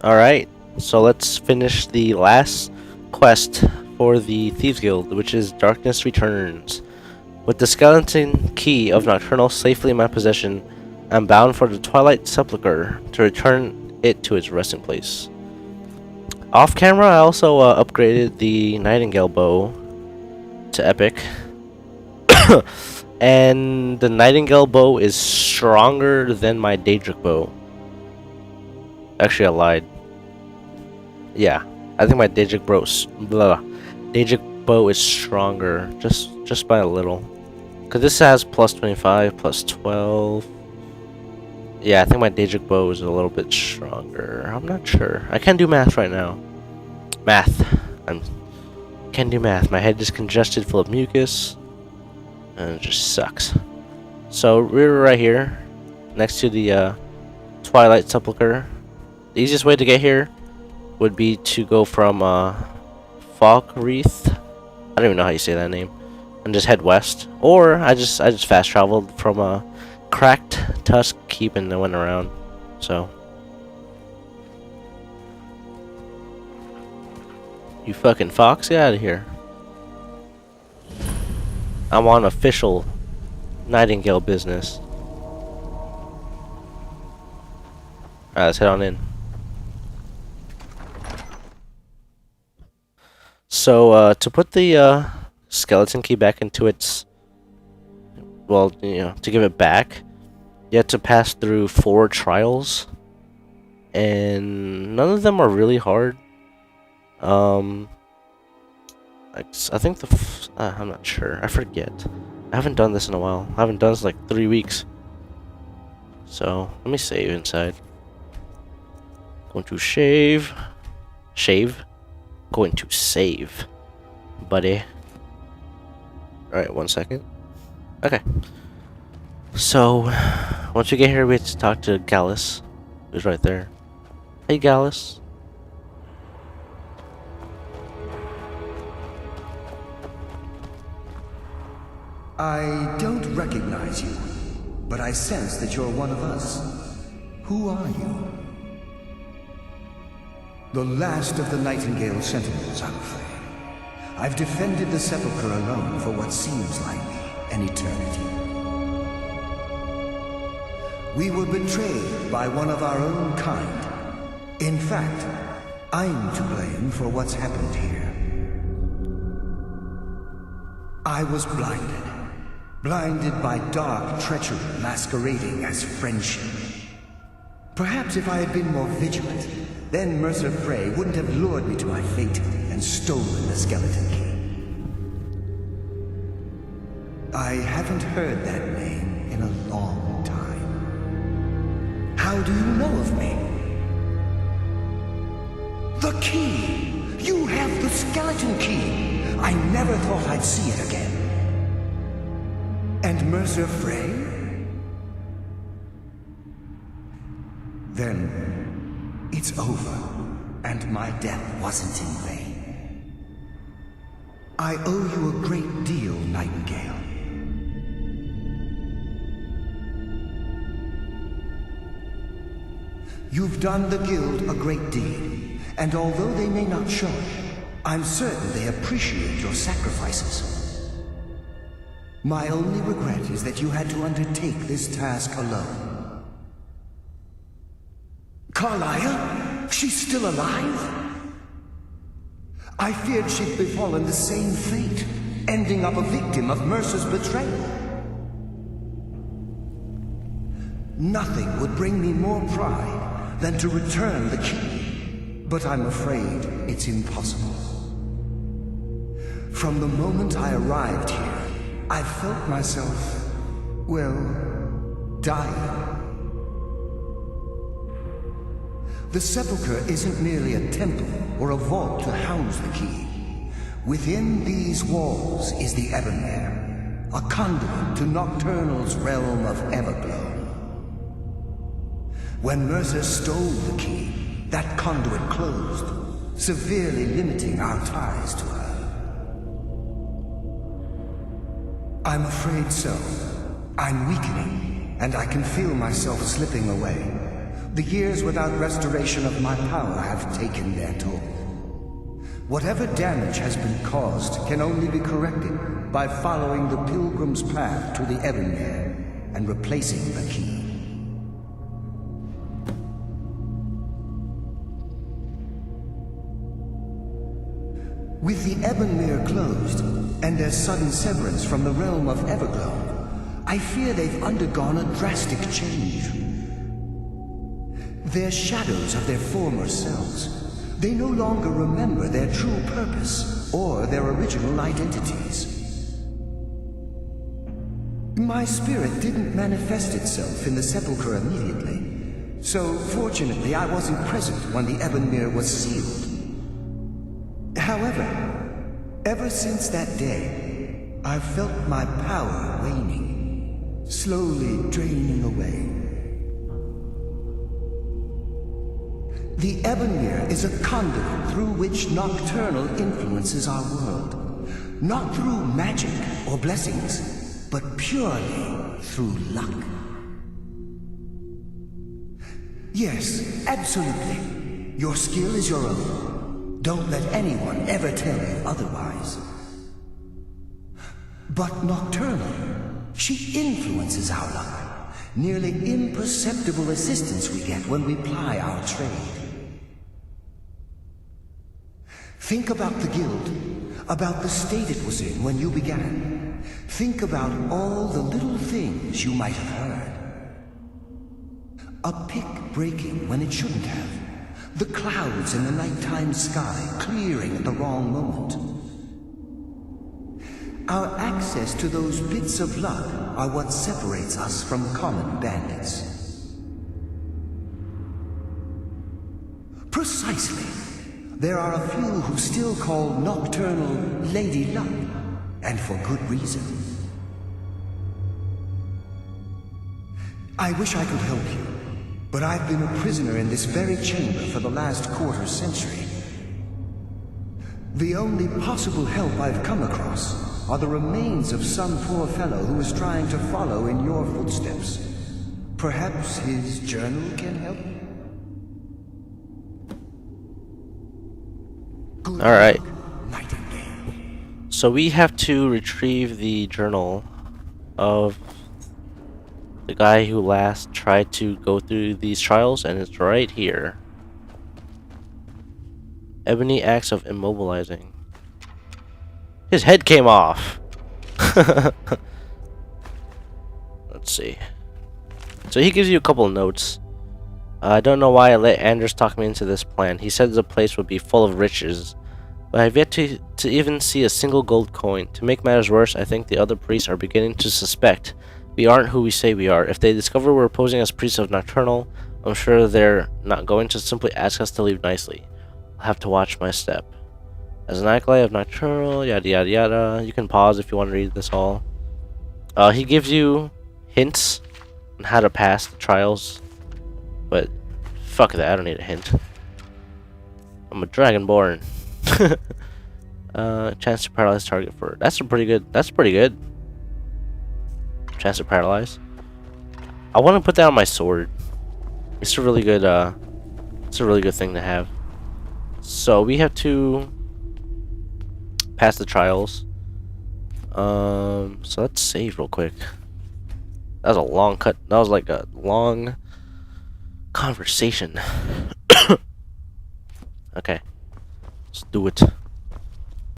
Alright, so let's finish the last quest for the Thieves Guild, which is Darkness Returns. With the skeleton key of Nocturnal safely in my possession, I'm bound for the Twilight Sepulchre to return it to its resting place. Off camera, I also upgraded the Nightingale bow to Epic. And the Nightingale bow is stronger than my Daedric bow. Actually, I lied. Yeah, I think my Daedric bow is stronger, just by a little. Cause this has plus 25, plus 12. Yeah, I think my Daedric bow is a little bit stronger. I'm not sure. I can't do math right now. Can't do math. My head is congested, full of mucus, and it just sucks. So we're right here, next to the Twilight Sepulchre. The easiest way to get here would be to go from Falkreath. I don't even know how you say that name, and just head west. Or I just fast traveled from Cracked Tusk Keep and I went around. So you fucking fox, get out of here. I'm on official Nightingale business. Alright, let's head on in. So, to put the skeleton key back into its... Well, to give it back, you have to pass through 4 trials. And none of them are really hard. I think I'm not sure. I forget. I haven't done this in a while. I haven't done this in like 3 weeks. So, let me save inside. Going to shave. Going to save, buddy. Alright, 1 second. Okay. So, once we get here, we have to talk to Gallus, who's right there. Hey, Gallus. I don't recognize you, but I sense that you're one of us. Who are you? The last of the Nightingale Sentinels, I'm afraid. I've defended the Sepulchre alone for what seems like an eternity. We were betrayed by one of our own kind. In fact, I'm to blame for what's happened here. I was blinded by dark treachery masquerading as friendship. Perhaps if I had been more vigilant, then Mercer Frey wouldn't have lured me to my fate and stolen the skeleton key. I haven't heard that name in a long time. How do you know of me? The key! You have the skeleton key! I never thought I'd see it again. And Mercer Frey? Then it's over, and my death wasn't in vain. I owe you a great deal, Nightingale. You've done the Guild a great deed, and although they may not show it, I'm certain they appreciate your sacrifices. My only regret is that you had to undertake this task alone. Carlia? She's still alive? I feared she'd befallen the same fate, ending up a victim of Mercer's betrayal. Nothing would bring me more pride than to return the key, but I'm afraid it's impossible. From the moment I arrived here, I felt myself, well, dying. The Sepulchre isn't merely a temple or a vault to house the key. Within these walls is the Ebonmere, a conduit to Nocturnal's realm of Everglow. When Mercer stole the key, that conduit closed, severely limiting our ties to her. I'm afraid so. I'm weakening, and I can feel myself slipping away. The years without restoration of my power have taken their toll. Whatever damage has been caused can only be corrected by following the pilgrim's path to the Ebonmere and replacing the key. With the Ebonmere closed, and their sudden severance from the realm of Everglow, I fear they've undergone a drastic change. They're shadows of their former selves. They no longer remember their true purpose or their original identities. My spirit didn't manifest itself in the sepulchre immediately, so fortunately I wasn't present when the Ebonmere was sealed. However, ever since that day, I've felt my power waning, slowly draining away. The Ebonmere is a conduit through which Nocturnal influences our world. Not through magic or blessings, but purely through luck. Yes, absolutely. Your skill is your own. Don't let anyone ever tell you otherwise. But Nocturnal, she influences our luck. Nearly imperceptible assistance we get when we ply our trade. Think about the guild, about the state it was in when you began. Think about all the little things you might have heard. A pick breaking when it shouldn't have. The clouds in the nighttime sky clearing at the wrong moment. Our access to those bits of luck are what separates us from common bandits. Precisely. There are a few who still call Nocturnal Lady Luck, and for good reason. I wish I could help you, but I've been a prisoner in this very chamber for the last quarter century. The only possible help I've come across are the remains of some poor fellow who is trying to follow in your footsteps. Perhaps his journal can help? Alright. So we have to retrieve the journal of the guy who last tried to go through these trials, and it's right here. Ebony acts of immobilizing. His head came off! Let's see. So he gives you a couple of notes. I don't know why I let Anders talk me into this plan. He said the place would be full of riches, but I've yet to even see a single gold coin. To make matters worse, I think the other priests are beginning to suspect we aren't who we say we are. If they discover we're posing as priests of Nocturnal, I'm sure they're not going to simply ask us to leave nicely. I'll have to watch my step. As an acolyte of Nocturnal, yada yada yada. You can pause if you want to read this all. He gives you hints on how to pass the trials. But fuck that, I don't need a hint. I'm a dragonborn. Chance to paralyze target for that's pretty good. Chance to paralyze. I want to put that on my sword. It's a really good thing to have. So we have to pass the trials. So let's save real quick. That was a long cut. That was like a long conversation. Okay, let's do it.